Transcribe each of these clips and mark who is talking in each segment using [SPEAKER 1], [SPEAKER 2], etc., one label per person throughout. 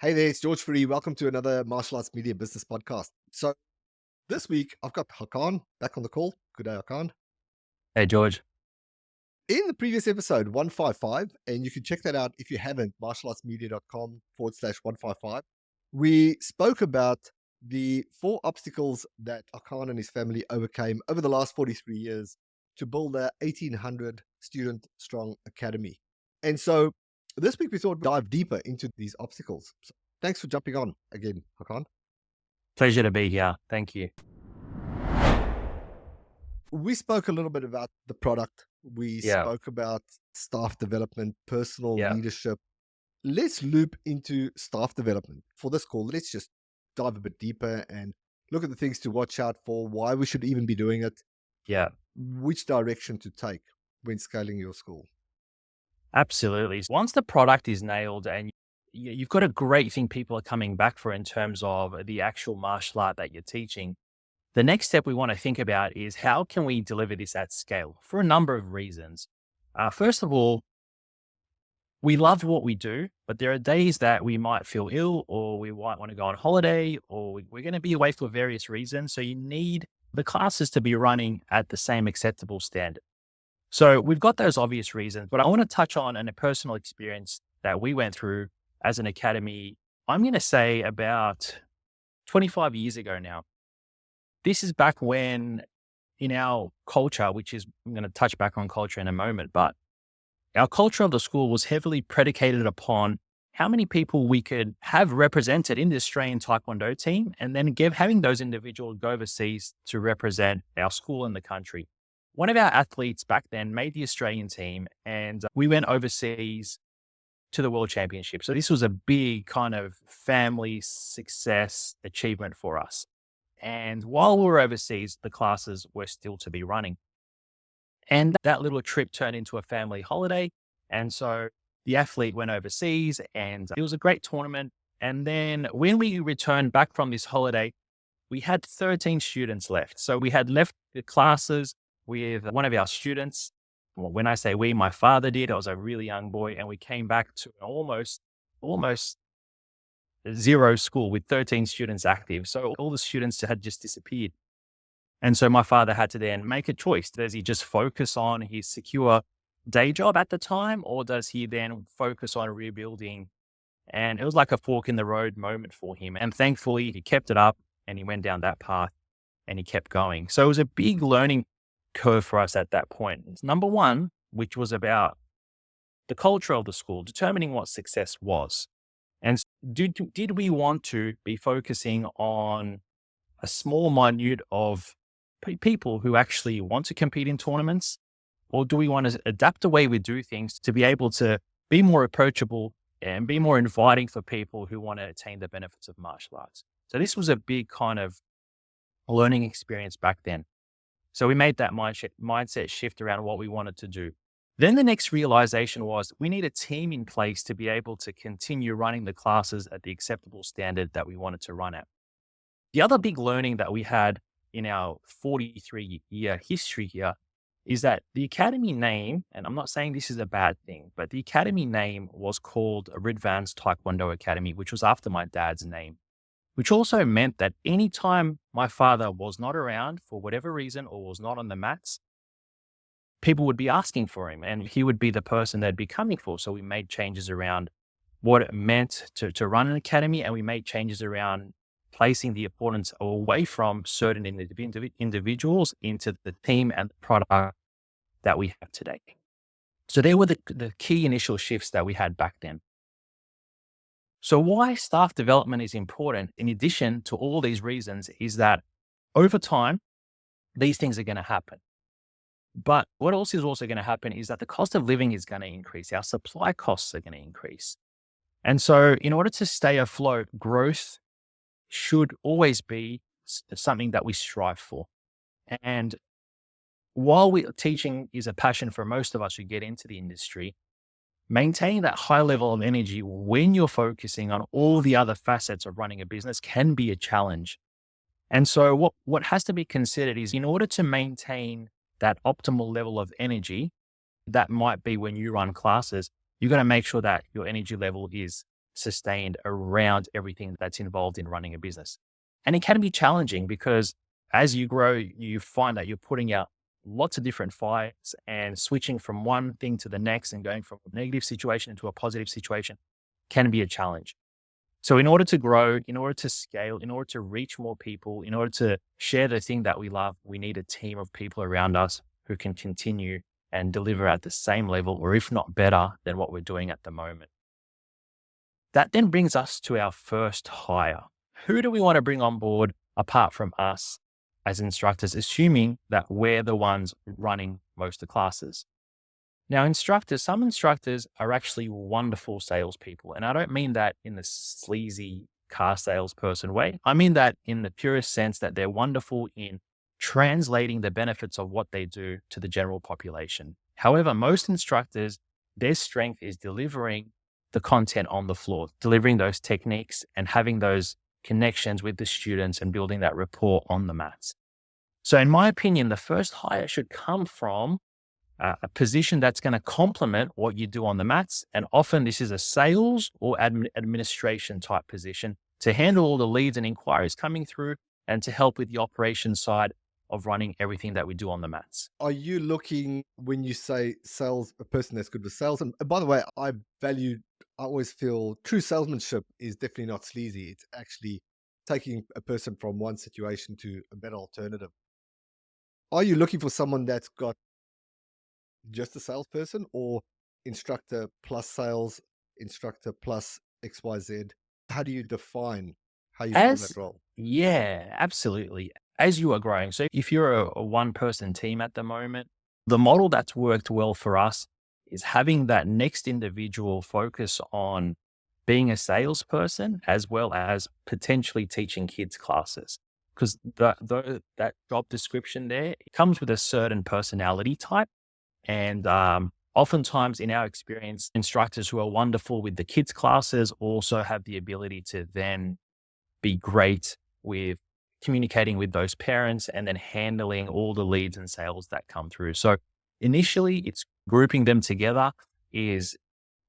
[SPEAKER 1] Hey there, it's George Fourie. Welcome to another Martial Arts Media Business Podcast. So this week I've got Hakan back on the call. Good day, Hakan.
[SPEAKER 2] Hey, George.
[SPEAKER 1] In the previous episode 155, and you can check that out if you haven't, martialartsmedia.com/155. We spoke about the four obstacles that Hakan and his family overcame over the last 43 years to build a 1,800 student strong academy. And so this week we thought we'd dive deeper into these obstacles. So thanks for jumping on again, Hakan.
[SPEAKER 2] Pleasure to be here. Thank you.
[SPEAKER 1] We spoke a little bit about the product. We
[SPEAKER 2] Yeah.
[SPEAKER 1] spoke about staff development, personal
[SPEAKER 2] Yeah.
[SPEAKER 1] leadership. Let's loop into staff development for this call. Let's just dive a bit deeper and look at the things to watch out for, why we should even be doing it,
[SPEAKER 2] Yeah.
[SPEAKER 1] which direction to take when scaling your school.
[SPEAKER 2] Absolutely. Once the product is nailed and you've got a great thing people are coming back for in terms of the actual martial art that you're teaching, the next step we want to think about is how can we deliver this at scale for a number of reasons. First of all, we love what we do, but there are days that we might feel ill or we might want to go on holiday or we're going to be away for various reasons. So you need the classes to be running at the same acceptable standard. So we've got those obvious reasons, but I want to touch on a personal experience that we went through as an academy. I'm going to say about 25 years ago now. This is back when in our culture, which is, I'm going to touch back on culture in a moment, but our culture of the school was heavily predicated upon how many people we could have represented in the Australian Taekwondo team, and then having those individuals go overseas to represent our school and the country. One of our athletes back then made the Australian team, and we went overseas to the World Championship. So this was a big kind of family success achievement for us. And while we were overseas, the classes were still to be running. And that little trip turned into a family holiday. And so the athlete went overseas and it was a great tournament. And then when we returned back from this holiday, we had 13 students left. So we had left the classes with one of our students. Well, when I say we, my father did. I was a really young boy, and we came back to almost zero school with 13 students active. So all the students had just disappeared. And so my father had to then make a choice. Does he just focus on his secure day job at the time, or does he then focus on rebuilding? And it was like a fork in the road moment for him. And thankfully, he kept it up and he went down that path and he kept going. So it was a big learning curve for us at that point. It's number one, which was about the culture of the school, determining what success was. And did we want to be focusing on a small minute of people who actually want to compete in tournaments? Or do we want to adapt the way we do things to be able to be more approachable and be more inviting for people who want to attain the benefits of martial arts? So this was a big kind of learning experience back then. So we made that mindset shift around what we wanted to do. Then the next realization was we need a team in place to be able to continue running the classes at the acceptable standard that we wanted to run at. The other big learning that we had in our 43-year history here is that the academy name, and I'm not saying this is a bad thing, but the academy name was called Ridvan's Taekwondo Academy, which was after my dad's name, which also meant that anytime my father was not around for whatever reason or was not on the mats, people would be asking for him and he would be the person they'd be coming for. So we made changes around what it meant to run an academy, and we made changes around placing the importance away from certain individuals into the team and the product that we have today. So they were the key initial shifts that we had back then. So why staff development is important, in addition to all these reasons, is that over time, these things are going to happen. But what else is also going to happen is that the cost of living is going to increase. Our supply costs are going to increase. And so in order to stay afloat, growth should always be something that we strive for. And while teaching is a passion for most of us who get into the industry, maintaining that high level of energy when you're focusing on all the other facets of running a business can be a challenge. And so what has to be considered is, in order to maintain that optimal level of energy, that might be when you run classes, you're going to make sure that your energy level is sustained around everything that's involved in running a business. And it can be challenging because as you grow, you find that you're putting out lots of different fires and switching from one thing to the next and going from a negative situation into a positive situation can be a challenge. So, in order to grow, in order to scale, in order to reach more people, in order to share the thing that we love, we need a team of people around us who can continue and deliver at the same level, or if not better than what we're doing at the moment. That then brings us to our first hire. Who do we want to bring on board apart from us as instructors, assuming that we're the ones running most of the classes? Now, some instructors are actually wonderful salespeople. And I don't mean that in the sleazy car salesperson way. I mean that in the purest sense that they're wonderful in translating the benefits of what they do to the general population. However, most instructors, their strength is delivering the content on the floor, delivering those techniques and having those connections with the students and building that rapport on the mats. So, in my opinion, the first hire should come from a position that's going to complement what you do on the mats. And often this is a sales or administration type position to handle all the leads and inquiries coming through and to help with the operations side of running everything that we do on the mats.
[SPEAKER 1] Are you looking when you say sales, a person that's good with sales? And by the way, I always feel true salesmanship is definitely not sleazy. It's actually taking a person from one situation to a better alternative. Are you looking for someone that's got just a salesperson or instructor plus sales, instructor plus XYZ? How do you define how you fill that
[SPEAKER 2] As
[SPEAKER 1] role?
[SPEAKER 2] Yeah, absolutely. As you are growing. So if you're a one person team at the moment, the model that's worked well for us is having that next individual focus on being a salesperson as well as potentially teaching kids classes. Because that job description there it comes with a certain personality type. And oftentimes, in our experience, instructors who are wonderful with the kids' classes also have the ability to then be great with communicating with those parents and then handling all the leads and sales that come through. So initially, it's grouping them together is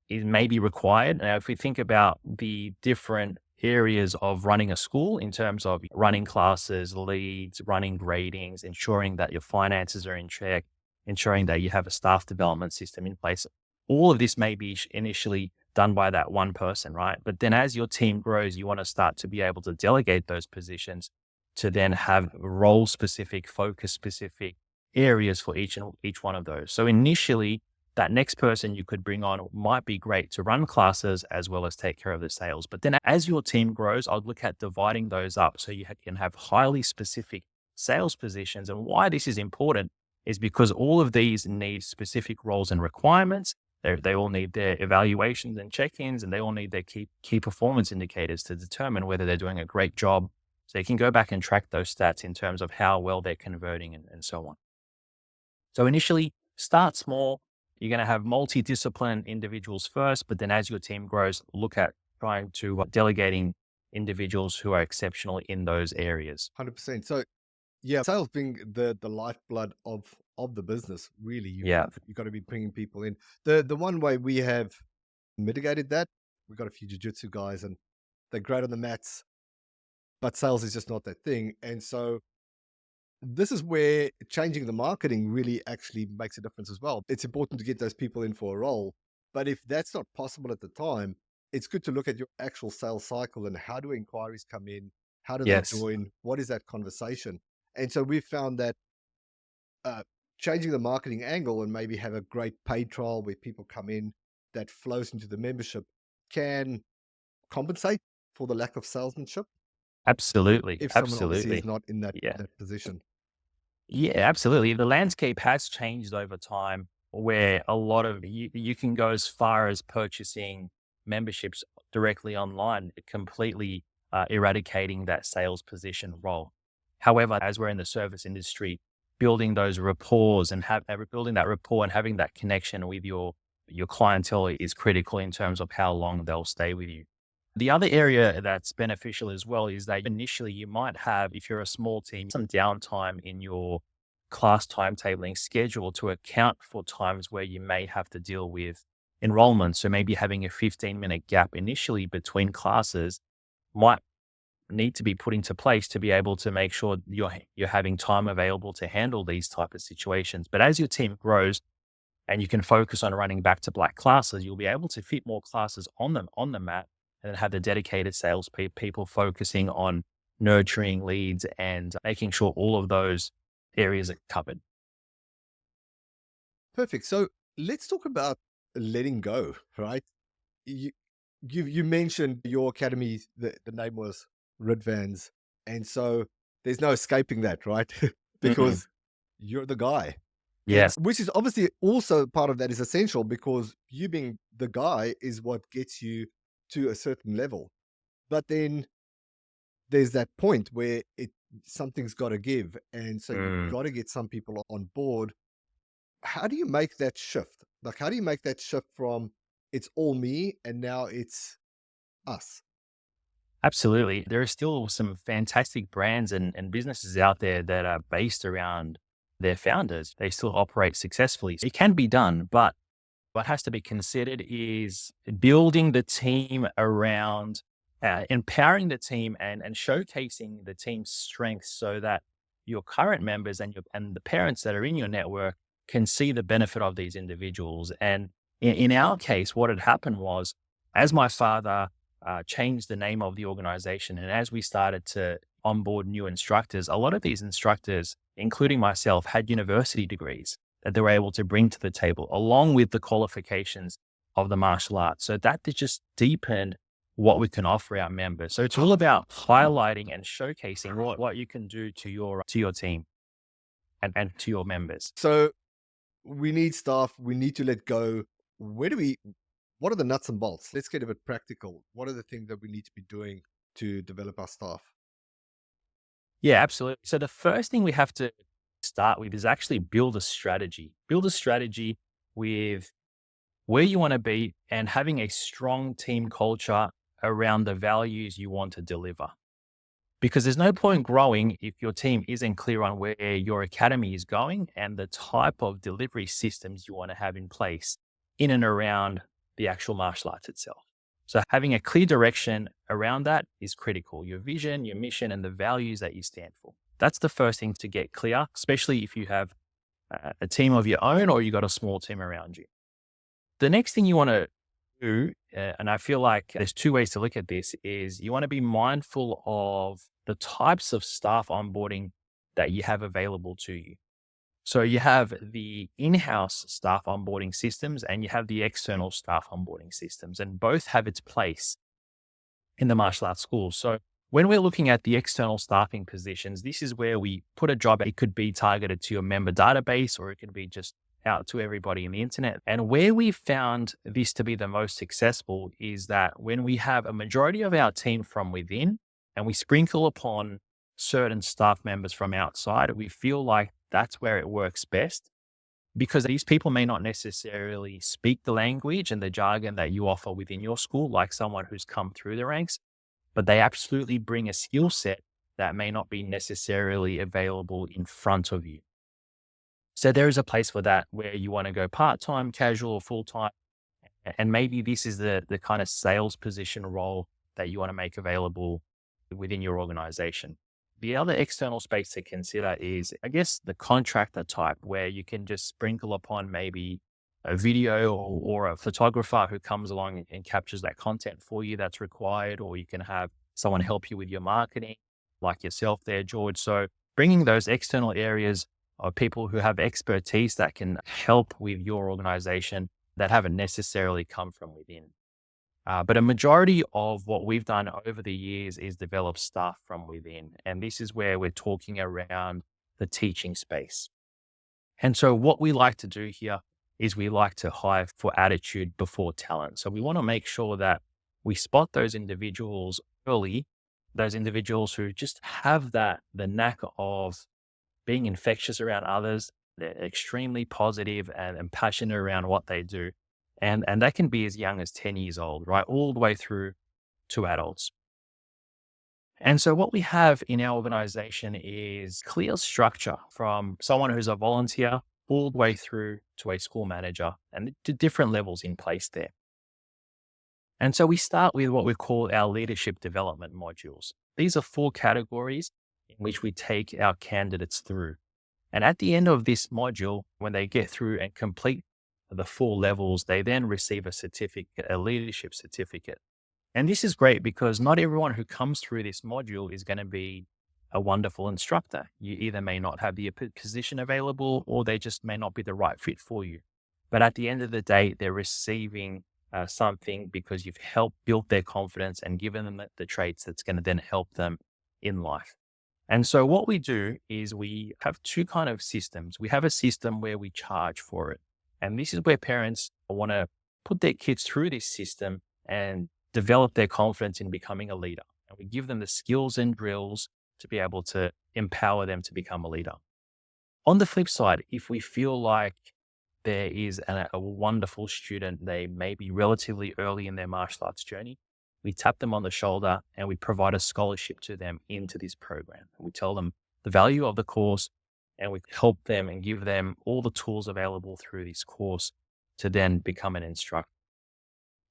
[SPEAKER 2] is maybe required. Now, if we think about the different areas of running a school in terms of running classes, leads, running gradings, ensuring that your finances are in check, ensuring that you have a staff development system in place, all of this may be initially done by that one person, right? But then as your team grows, you want to start to be able to delegate those positions to then have role specific, focus specific areas for each one of those. So initially, that next person you could bring on might be great to run classes as well as take care of the sales. But then as your team grows, I'd look at dividing those up so you can have highly specific sales positions. And why this is important is because all of these need specific roles and requirements. They all need their evaluations and check-ins, and they all need their key performance indicators to determine whether they're doing a great job. So you can go back and track those stats in terms of how well they're converting and so on. So initially, start small. You're going to have multidiscipline individuals first, but then as your team grows, look at trying to delegating individuals who are exceptional in those areas.
[SPEAKER 1] 100%. So yeah, sales being the lifeblood of the business, really,
[SPEAKER 2] Yeah,
[SPEAKER 1] you've got to be bringing people in. The one way we have mitigated that, we've got a few jiu-jitsu guys and they're great on the mats, but sales is just not that thing. And so this is where changing the marketing really actually makes a difference as well. It's important to get those people in for a role, but if that's not possible at the time, it's good to look at your actual sales cycle and how do inquiries come in, how do they
[SPEAKER 2] yes,
[SPEAKER 1] join, what is that conversation. And so we've found that uh, changing the marketing angle and maybe have a great paid trial where people come in that flows into the membership can compensate for the lack of salesmanship
[SPEAKER 2] absolutely.
[SPEAKER 1] if someone obviously is
[SPEAKER 2] Absolutely.
[SPEAKER 1] not in
[SPEAKER 2] Yeah.
[SPEAKER 1] that position.
[SPEAKER 2] Yeah, absolutely. The landscape has changed over time where a lot of you can go as far as purchasing memberships directly online, completely eradicating that sales position role. However, as we're in the service industry, building those rapports and building that rapport and having that connection with your clientele is critical in terms of how long they'll stay with you. The other area that's beneficial as well is that initially you might have, if you're a small team, some downtime in your class timetabling schedule to account for times where you may have to deal with enrollment. So maybe having a 15-minute gap initially between classes might need to be put into place to be able to make sure you're having time available to handle these type of situations. But as your team grows and you can focus on running back to black classes, you'll be able to fit more classes on the mat and then have the dedicated sales people focusing on nurturing leads and making sure all of those areas are covered.
[SPEAKER 1] Perfect. So let's talk about letting go, right? You you mentioned your academy, the name was Ridvans, and so there's no escaping that, right?
[SPEAKER 2] Mm,
[SPEAKER 1] Because you're the guy. And
[SPEAKER 2] yes,
[SPEAKER 1] which is obviously also part of that is essential because you being the guy is what gets you to a certain level. But then there's that point where it something's got to give, and so you've
[SPEAKER 2] mm,
[SPEAKER 1] got to get some people on board. How do you make that shift? Like, how do you make that shift from it's all me and now it's us?
[SPEAKER 2] absolutely. There are still some fantastic brands and businesses out there that are based around their founders. They still operate successfully. It can be done, but what has to be considered is building the team around empowering the team and showcasing the team's strengths so that your current members and the parents that are in your network can see the benefit of these individuals. And in our case, what had happened was as my father changed the name of the organization and as we started to onboard new instructors, a lot of these instructors, including myself, had university degrees that they were able to bring to the table, along with the qualifications of the martial arts. So that just deepened what we can offer our members. So it's all about highlighting and showcasing what you can do to your team and to your members.
[SPEAKER 1] So we need staff, we need to let go. Where do we what are the nuts and bolts? Let's get a bit practical. What are the things that we need to be doing to develop our staff?
[SPEAKER 2] Yeah, absolutely. So the first thing we have to start with is actually build a strategy. Build a strategy with where you want to be and having a strong team culture around the values you want to deliver. Because there's no point growing if your team isn't clear on where your academy is going and the type of delivery systems you want to have in place in and around the actual martial arts itself. So, having a clear direction around that is critical. Your vision, your mission, and the values that you stand for. That's the first thing to get clear, especially if you have a team of your own or you got a small team around you. The next thing you want to do, and I feel like there's two ways to look at this, is you want to be mindful of the types of staff onboarding that you have available to you. So you have the in-house staff onboarding systems and you have the external staff onboarding systems, and both have its place in the martial arts schools. So when we're looking at the external staffing positions, this is where we put a job. It could be targeted to your member database or it could be just out to everybody in the internet. And where we've found this to be the most successful is that when we have a majority of our team from within and we sprinkle upon certain staff members from outside, we feel like that's where it works best because these people may not necessarily speak the language and the jargon that you offer within your school, like someone who's come through the ranks, but they absolutely bring a skill set that may not be necessarily available in front of you. So there is a place for that where you want to go part-time, casual, or full-time. And maybe this is the kind of sales position role that you want to make available within your organization. The other external space to consider is, I guess, the contractor type, where you can just sprinkle upon maybe a video or a photographer who comes along and captures that content for you that's required, or you can have someone help you with your marketing, like yourself there, George. So bringing those external areas of people who have expertise that can help with your organization that haven't necessarily come from within. But a majority of what we've done over the years is develop staff from within. And this is where we're talking around the teaching space. And so what we like to do here is we like to hire for attitude before talent. So we want to make sure that we spot those individuals early, those individuals who just have the knack of being infectious around others. They're extremely positive and passionate around what they do. And that can be as young as 10 years old, right? All the way through to adults. And so what we have in our organization is clear structure from someone who's a volunteer all the way through to a school manager and to different levels in place there. And so we start with what we call our leadership development modules. These are 4 categories in which we take our candidates through. And at the end of this module, when they get through and complete the 4 levels, they then receive a certificate, a leadership certificate. And this is great because not everyone who comes through this module is going to be a wonderful instructor. You either may not have the position available or they just may not be the right fit for you. But at the end of the day, they're receiving something because you've helped build their confidence and given them the traits that's going to then help them in life. And so what we do is we have 2 kind of systems. We have a system where we charge for it. And this is where parents want to put their kids through this system and develop their confidence in becoming a leader. And we give them the skills and drills to be able to empower them to become a leader. On the flip side, if we feel like there is a wonderful student, they may be relatively early in their martial arts journey, we tap them on the shoulder and we provide a scholarship to them into this program. We tell them the value of the course and we help them and give them all the tools available through this course to then become an instructor.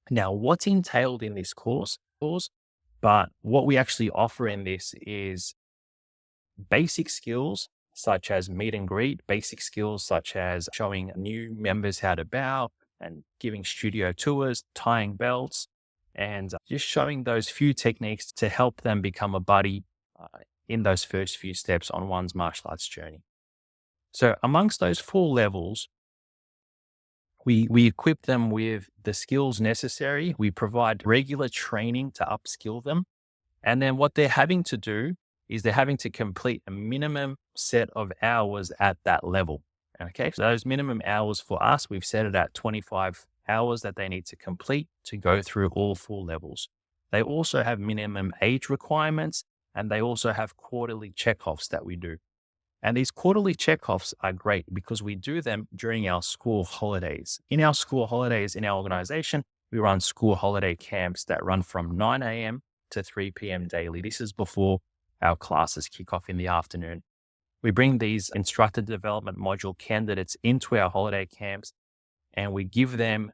[SPEAKER 2] Now, what's entailed in this course, but what we actually offer in this is basic skills such as meet and greet, basic skills such as showing new members how to bow and giving studio tours, tying belts, and just showing those few techniques to help them become a buddy in those first few steps on one's martial arts journey. So amongst those 4 levels, we equip them with the skills necessary. We provide regular training to upskill them. And then what they're having to do is they're having to complete a minimum set of hours at that level. Okay, so those minimum hours for us, we've set it at 25 hours that they need to complete to go through all 4 levels. They also have minimum age requirements and they also have quarterly checkoffs that we do. And these quarterly checkoffs are great because we do them during our school holidays. In our school holidays in our organization, we run school holiday camps that run from 9 a.m. to 3 p.m. daily. This is before our classes kick off in the afternoon. We bring these instructor development module candidates into our holiday camps and we give them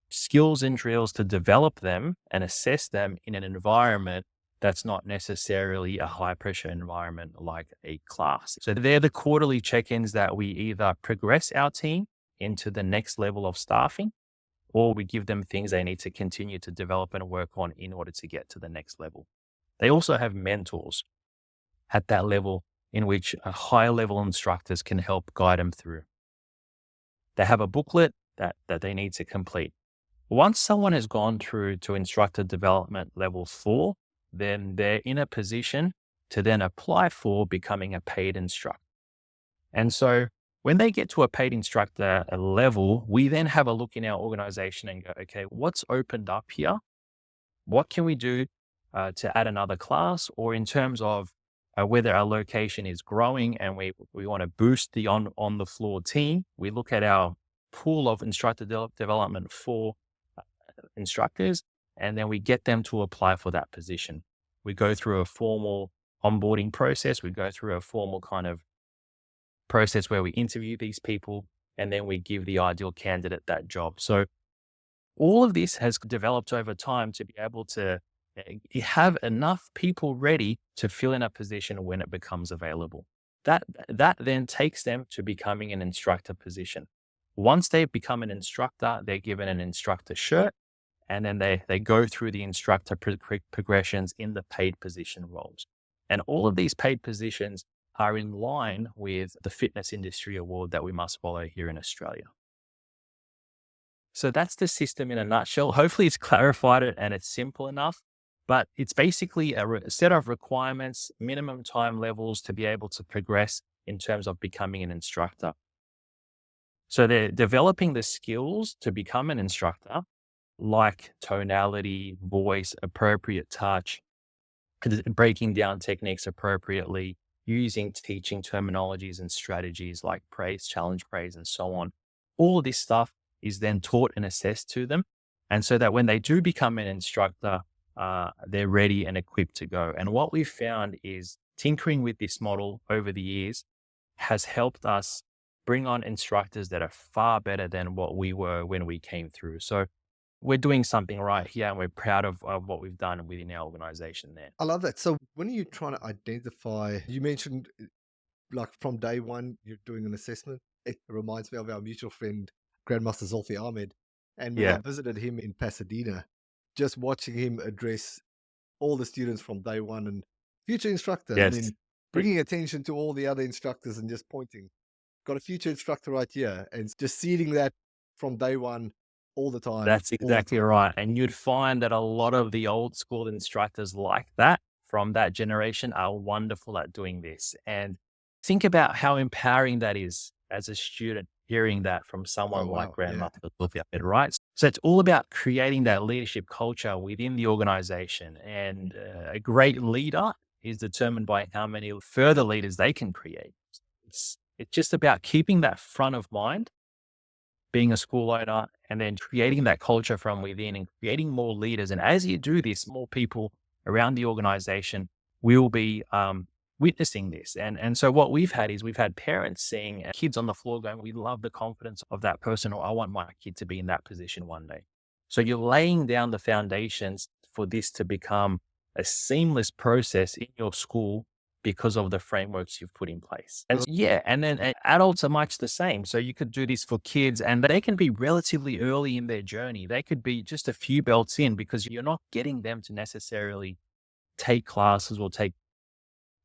[SPEAKER 2] skills and drills to develop them and assess them in an environment that's not necessarily a high pressure environment like a class. So they're the quarterly check-ins that we either progress our team into the next level of staffing, or we give them things they need to continue to develop and work on in order to get to the next level. They also have mentors at that level in which a higher level instructors can help guide them through. They have a booklet that they need to complete. Once someone has gone through to instructor development level 4, then they're in a position to then apply for becoming a paid instructor. And so when they get to a paid instructor level, we then have a look in our organization and go, okay, what's opened up here? What can we do to add another class? Or in terms of whether our location is growing and we want to boost the on the floor team, we look at our pool of instructor development for instructors, and then we get them to apply for that position. We go through a formal onboarding process. We go through a formal kind of process where we interview these people, and then we give the ideal candidate that job. So all of this has developed over time to be able to have enough people ready to fill in a position when it becomes available. That then takes them to becoming an instructor position. Once they become an instructor, they're given an instructor shirt, and then they go through the instructor progressions in the paid position roles. And all of these paid positions are in line with the fitness industry award that we must follow here in Australia. So that's the system in a nutshell. Hopefully it's clarified it and it's simple enough, but it's basically a set of requirements, minimum time levels to be able to progress in terms of becoming an instructor. So they're developing the skills to become an instructor, like tonality, voice, appropriate touch, breaking down techniques appropriately, using teaching terminologies and strategies like praise, challenge, praise, and so on. All of this stuff is then taught and assessed to them. And so that when they do become an instructor, they're ready and equipped to go. And what we've found is tinkering with this model over the years has helped us bring on instructors that are far better than what we were when we came through. So we're doing something right here and we're proud of what we've done within our organization there.
[SPEAKER 1] I love that. So when are you trying to identify, you mentioned like from day one, you're doing an assessment. It reminds me of our mutual friend, Grandmaster Zulfi Ahmed. And when I
[SPEAKER 2] Yeah.
[SPEAKER 1] visited him in Pasadena, just watching him address all the students from day one and future instructor, and
[SPEAKER 2] Yes.
[SPEAKER 1] then bringing attention to all the other instructors and just pointing, got a future instructor right here, and just seeding that from day one, all the time,
[SPEAKER 2] That's
[SPEAKER 1] all the
[SPEAKER 2] exactly
[SPEAKER 1] time.
[SPEAKER 2] right. And you'd find that a lot of the old school instructors like that from that generation are wonderful at doing this. And think about how empowering that is as a student hearing that from
[SPEAKER 1] Oh,
[SPEAKER 2] someone like
[SPEAKER 1] wow. Yeah.
[SPEAKER 2] Grandmaster Sophia, right? So it's all about creating that leadership culture within the organization. And a great leader is determined by how many further leaders they can create. It's just about keeping that front of mind, being a school owner, and then creating that culture from within and creating more leaders. And as you do this, more people around the organization will be witnessing this. And so what we've had is we've had parents seeing kids on the floor going, we love the confidence of that person, or I want my kid to be in that position one day. So you're laying down the foundations for this to become a seamless process in your school because of the frameworks you've put in place. And yeah, and then adults are much the same. So you could do this for kids and they can be relatively early in their journey. They could be just a few belts in because you're not getting them to necessarily take classes or take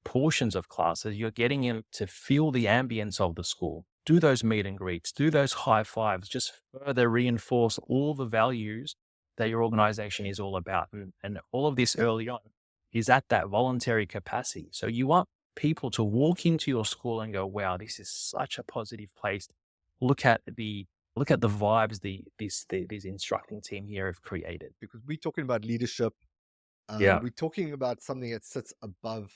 [SPEAKER 2] portions of classes. You're getting them to feel the ambience of the school, do those meet and greets, do those high fives, just further reinforce all the values that your organization is all about. And all of this early on is at that voluntary capacity. So you want people to walk into your school and go, wow, this is such a positive place. Look at the vibes these instructing team here have created.
[SPEAKER 1] Because we're talking about leadership.
[SPEAKER 2] Yeah.
[SPEAKER 1] We're talking about something that sits above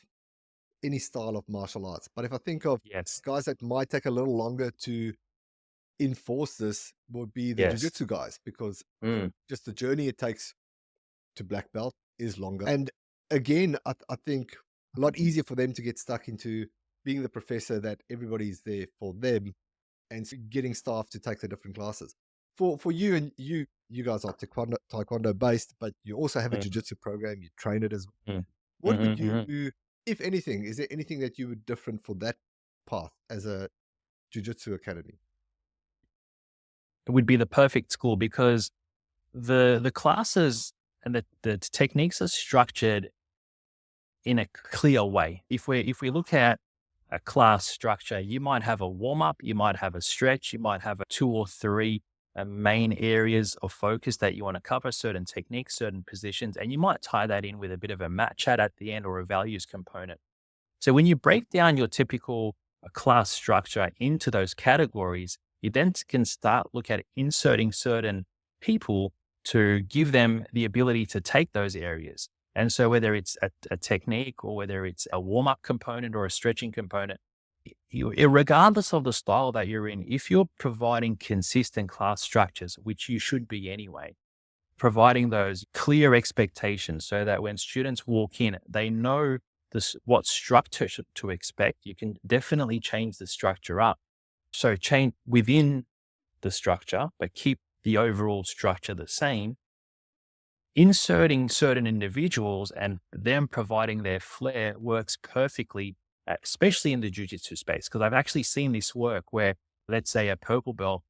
[SPEAKER 1] any style of martial arts. But if I think of
[SPEAKER 2] Yes.
[SPEAKER 1] guys that might take a little longer to enforce this, would be the
[SPEAKER 2] Yes.
[SPEAKER 1] jujitsu guys, because
[SPEAKER 2] Mm,
[SPEAKER 1] just the journey it takes to black belt is longer. And again, I think a lot easier for them to get stuck into being the professor that everybody's there for them, and getting staff to take the different classes. For you, and you guys are taekwondo based, but you also have a
[SPEAKER 2] mm,
[SPEAKER 1] jiu-jitsu program, you train it as well.
[SPEAKER 2] mm,
[SPEAKER 1] What would
[SPEAKER 2] mhm,
[SPEAKER 1] you
[SPEAKER 2] mhm.
[SPEAKER 1] do, if anything? Is there anything that you would different for that path as a jiu-jitsu academy?
[SPEAKER 2] It would be the perfect school because the classes and the techniques are structured in a clear way. If we look at a class structure, you might have a warm up, you might have a stretch, you might have a two or three main areas of focus that you want to cover, certain techniques, certain positions, and you might tie that in with a bit of a mat chat at the end or a values component. So when you break down your typical class structure into those categories, you then can start look at inserting certain people to give them the ability to take those areas. And so whether it's a technique or whether it's a warm up component or a stretching component, regardless of the style that you're in, if you're providing consistent class structures, which you should be anyway, providing those clear expectations so that when students walk in, they know what structure to expect. You can definitely change the structure up. So change within the structure, but keep the overall structure the same. Inserting certain individuals and them providing their flair works perfectly, especially in the jujitsu space. Because I've actually seen this work where, let's say, a purple belt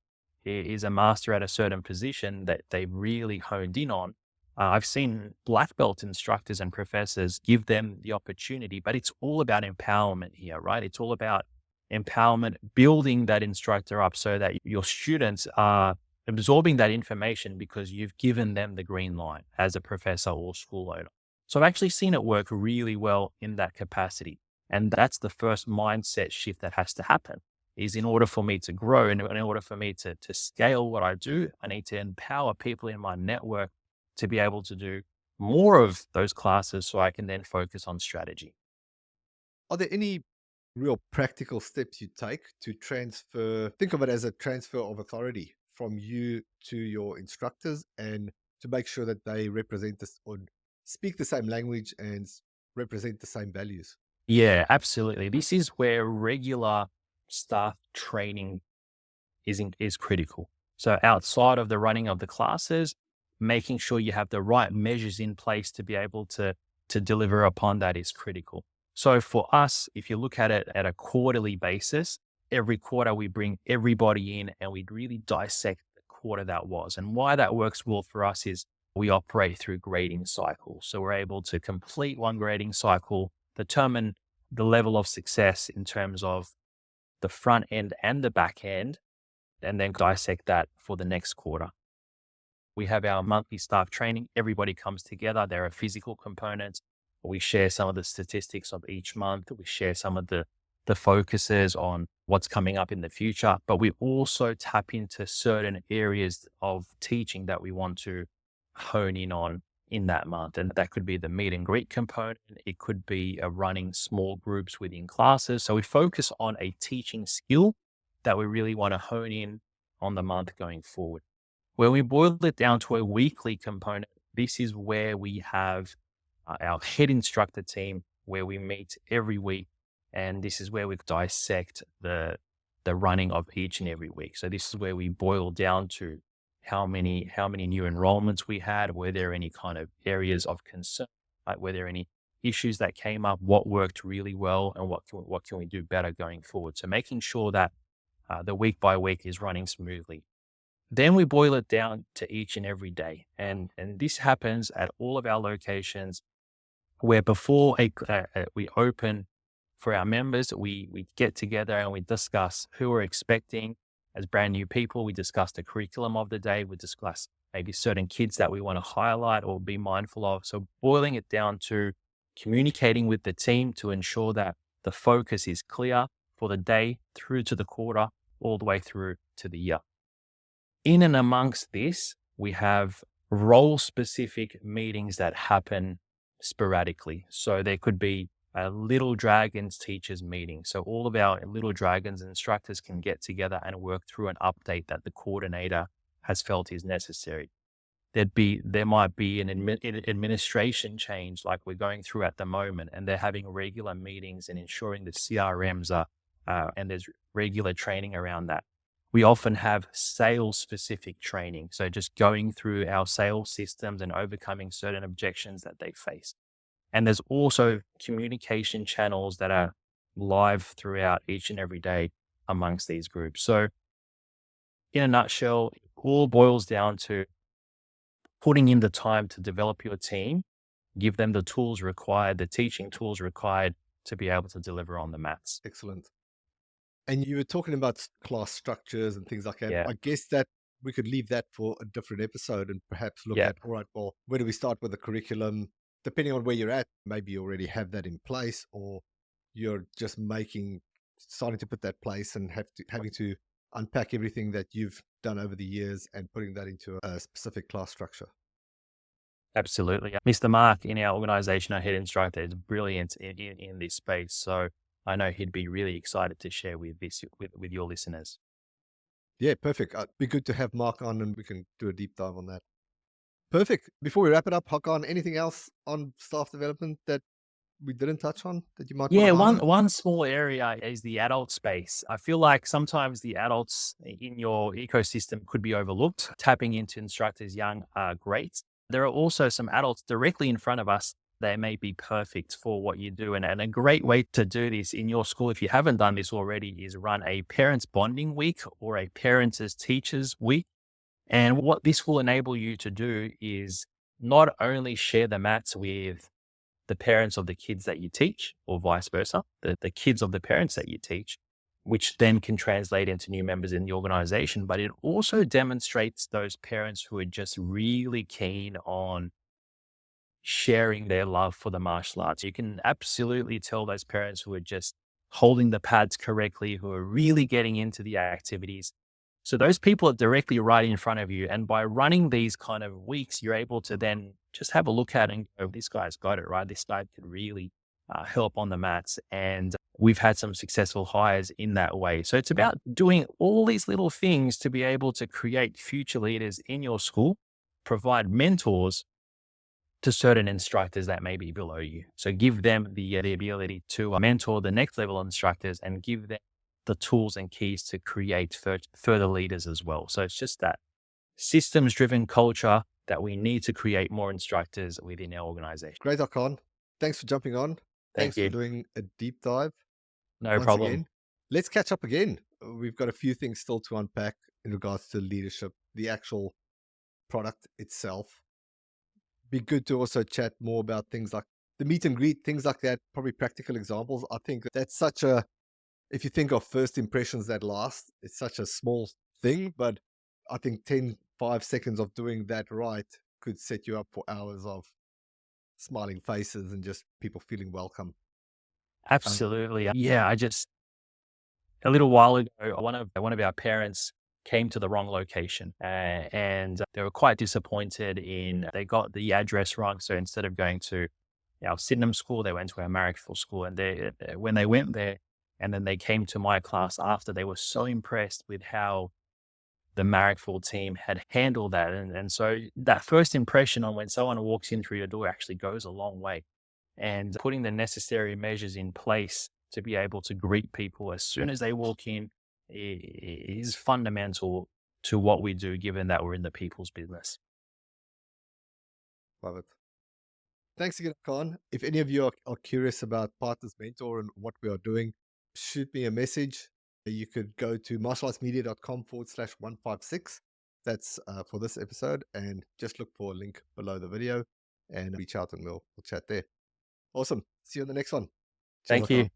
[SPEAKER 2] is a master at a certain position that they really honed in on. I've seen black belt instructors and professors give them the opportunity, but it's all about empowerment here, right? It's all about empowerment, building that instructor up so that your students are absorbing that information because you've given them the green light as a professor or school owner. So I've actually seen it work really well in that capacity. And that's the first mindset shift that has to happen is in order for me to grow and in order for me to scale what I do, I need to empower people in my network to be able to do more of those classes so I can then focus on strategy.
[SPEAKER 1] Are there any real practical steps you take to transfer, think of it as a transfer of authority from you to your instructors, and to make sure that they represent this or speak the same language and represent the same values?
[SPEAKER 2] Yeah, absolutely. This is where regular staff training is critical. So outside of the running of the classes, making sure you have the right measures in place to be able to deliver upon that is critical. So for us, if you look at it at a quarterly basis, every quarter we bring everybody in and we really dissect the quarter that was. And why that works well for us is we operate through grading cycles. So we're able to complete one grading cycle, determine the level of success in terms of the front end and the back end, and then dissect that for the next quarter. We have our monthly staff training. Everybody comes together. There are physical components. We share some of the statistics of each month. We share some of the focuses on what's coming up in the future, but we also tap into certain areas of teaching that we want to hone in on in that month. And that could be the meet and greet component. It could be running small groups within classes. So we focus on a teaching skill that we really want to hone in on the month going forward. When we boil it down to a weekly component, this is where we have our head instructor team, where we meet every week, and this is where we dissect the running of each and every week. So this is where we boil down to how many new enrollments we had, were there any kind of areas of concern, like were there any issues that came up, what worked really well, and what can we do better going forward. So making sure that the week by week is running smoothly. Then we boil it down to each and every day. And this happens at all of our locations where before we open for our members, we get together and we discuss who we're expecting as brand new people. We discuss the curriculum of the day. We discuss maybe certain kids that we want to highlight or be mindful of. So boiling it down to communicating with the team to ensure that the focus is clear for the day through to the quarter, all the way through to the year. In and amongst this, we have role specific meetings that happen sporadically. So there could be a Little Dragons teachers meeting. So all of our Little Dragons instructors can get together and work through an update that the coordinator has felt is necessary. There might be an administration change like we're going through at the moment, and they're having regular meetings and ensuring the CRMs are, and there's regular training around that. We often have sales specific training. So just going through our sales systems and overcoming certain objections that they face. And there's also communication channels that are live throughout each and every day amongst these groups. So in a nutshell, it all boils down to putting in the time to develop your team, give them the tools required, the teaching tools required to be able to deliver on the mats.
[SPEAKER 1] Excellent. And you were talking about class structures and things like that.
[SPEAKER 2] Yeah.
[SPEAKER 1] I guess that we could leave that for a different episode and perhaps look
[SPEAKER 2] Yeah.
[SPEAKER 1] at, all right, well, where do we start with the curriculum? Depending on where you're at, maybe you already have that in place, or you're just starting to put that place and having to unpack everything that you've done over the years and putting that into a specific class structure.
[SPEAKER 2] Absolutely. Mr. Mark in our organization, our head instructor, is brilliant in this space. So I know he'd be really excited to share with your listeners.
[SPEAKER 1] Yeah, perfect. It'd be good to have Mark on and we can do a deep dive on that. Perfect. Before we wrap it up, Hakan, anything else on staff development that we didn't touch on that you might want
[SPEAKER 2] Yeah,
[SPEAKER 1] to
[SPEAKER 2] one
[SPEAKER 1] highlight?
[SPEAKER 2] one small area is the adult space. I feel like sometimes the adults in your ecosystem could be overlooked. Tapping into instructors young are great. There are also some adults directly in front of us. They may be perfect for what you do. And a great way to do this in your school, if you haven't done this already, is run a parents bonding week or a parents as teachers week. And what this will enable you to do is not only share the mats with the parents of the kids that you teach, or vice versa, the kids of the parents that you teach, which then can translate into new members in the organization. But it also demonstrates those parents who are just really keen on sharing their love for the martial arts. You can absolutely tell those parents who are just holding the pads correctly, who are really getting into the activities. So those people are directly right in front of you. And by running these kind of weeks, you're able to then just have a look at it and go, this guy's got it, right? This guy could really help on the mats. And we've had some successful hires in that way. So it's about doing all these little things to be able to create future leaders in your school, provide mentors to certain instructors that may be below you. So give them the ability to mentor the next level instructors and give them the tools and keys to create further leaders as well. So it's just that systems driven culture that we need to create more instructors within our organization.
[SPEAKER 1] Great, Hakan. Thanks for jumping on.
[SPEAKER 2] Thank
[SPEAKER 1] Thanks for
[SPEAKER 2] you.
[SPEAKER 1] doing a deep dive
[SPEAKER 2] No
[SPEAKER 1] once
[SPEAKER 2] problem.
[SPEAKER 1] again. Let's catch up again. We've got a few things still to unpack in regards to leadership, the actual product itself. Be good to also chat more about things like the meet and greet, things like that, probably practical examples. I think that's such a, if you think of first impressions that last, it's such a small thing, but I think 5 seconds of doing that right could set you up for hours of smiling faces and just people feeling welcome. Um,
[SPEAKER 2] Absolutely. Yeah, I just a little while ago, one of our parents came to the wrong location, and they were quite disappointed in they got the address wrong. So instead of going to our Sydenham school, they went to our Marrickville school, and when they went there, and then they came to my class after, they were so impressed with how the Marrickville team had handled that, and so that first impression on when someone walks in through your door actually goes a long way, and putting the necessary measures in place to be able to greet people as soon as they walk in is fundamental to what we do, given that we're in the people's business.
[SPEAKER 1] Love it. Thanks again, Khan. If any of you are curious about Partners Mentor and what we are doing, shoot me a message. You could go to martialartsmedia.com/156. That's for this episode. And just look for a link below the video and reach out and we'll chat there. Awesome. See you on the next one. Cheers,
[SPEAKER 2] Thank you.
[SPEAKER 1] Hakan.